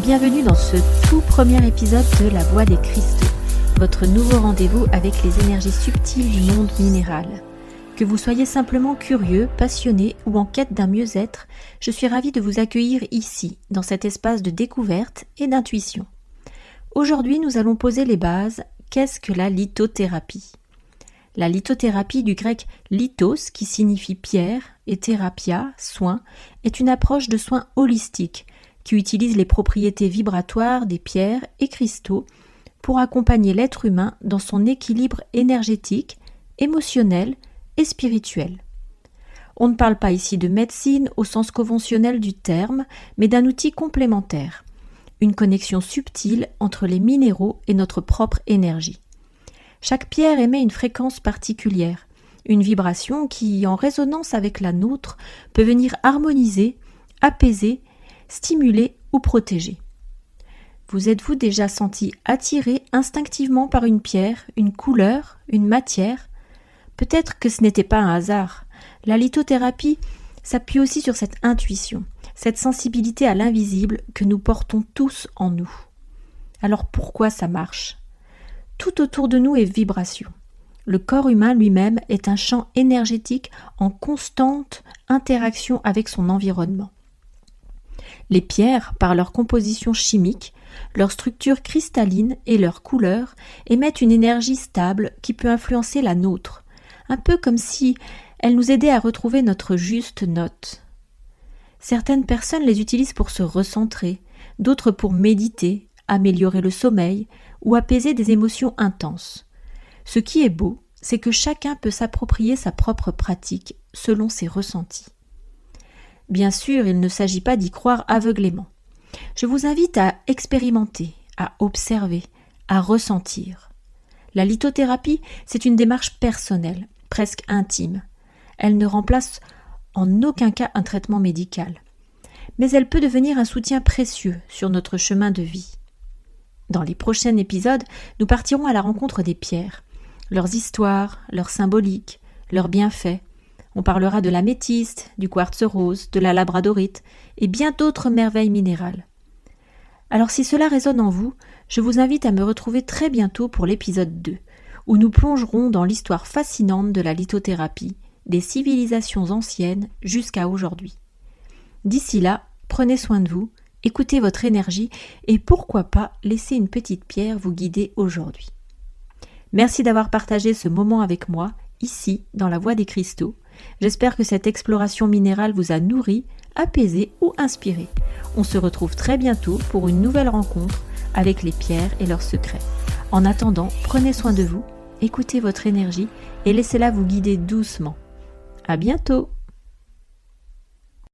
Bienvenue dans ce tout premier épisode de La Voix des Cristaux, votre nouveau rendez-vous avec les énergies subtiles du monde minéral. Que vous soyez simplement curieux, passionné ou en quête d'un mieux-être, je suis ravie de vous accueillir ici, dans cet espace de découverte et d'intuition. Aujourd'hui, nous allons poser les bases. Qu'est-ce que la lithothérapie ? La lithothérapie, du grec lithos, qui signifie pierre, et thérapia, soin, est une approche de soins holistique qui utilise les propriétés vibratoires des pierres et cristaux pour accompagner l'être humain dans son équilibre énergétique, émotionnel et spirituel. On ne parle pas ici de médecine au sens conventionnel du terme, mais d'un outil complémentaire, une connexion subtile entre les minéraux et notre propre énergie. Chaque pierre émet une fréquence particulière, une vibration qui, en résonance avec la nôtre, peut venir harmoniser, apaiser, stimuler ou protéger. Vous êtes-vous déjà senti attiré instinctivement par une pierre, une couleur, une matière ? Peut-être que ce n'était pas un hasard. La lithothérapie s'appuie aussi sur cette intuition, cette sensibilité à l'invisible que nous portons tous en nous. Alors pourquoi ça marche ? Tout autour de nous est vibration. Le corps humain lui-même est un champ énergétique en constante interaction avec son environnement. Les pierres, par leur composition chimique, leur structure cristalline et leur couleur, émettent une énergie stable qui peut influencer la nôtre, un peu comme si elle nous aidait à retrouver notre juste note. Certaines personnes les utilisent pour se recentrer, d'autres pour méditer, améliorer le sommeil ou apaiser des émotions intenses. Ce qui est beau, c'est que chacun peut s'approprier sa propre pratique selon ses ressentis. Bien sûr, il ne s'agit pas d'y croire aveuglément. Je vous invite à expérimenter, à observer, à ressentir. La lithothérapie, c'est une démarche personnelle, presque intime. Elle ne remplace en aucun cas un traitement médical. Mais elle peut devenir un soutien précieux sur notre chemin de vie. Dans les prochains épisodes, nous partirons à la rencontre des pierres, leurs histoires, leurs symboliques, leurs bienfaits. On parlera de l'améthyste, du quartz rose, de la labradorite et bien d'autres merveilles minérales. Alors si cela résonne en vous, je vous invite à me retrouver très bientôt pour l'épisode 2, où nous plongerons dans l'histoire fascinante de la lithothérapie, des civilisations anciennes jusqu'à aujourd'hui. D'ici là, prenez soin de vous, écoutez votre énergie et pourquoi pas laisser une petite pierre vous guider aujourd'hui. Merci d'avoir partagé ce moment avec moi, ici, dans la Voix des Cristaux. J'espère que cette exploration minérale vous a nourri, apaisé ou inspiré. On se retrouve très bientôt pour une nouvelle rencontre avec les pierres et leurs secrets. En attendant, prenez soin de vous, écoutez votre énergie et laissez-la vous guider doucement. À bientôt!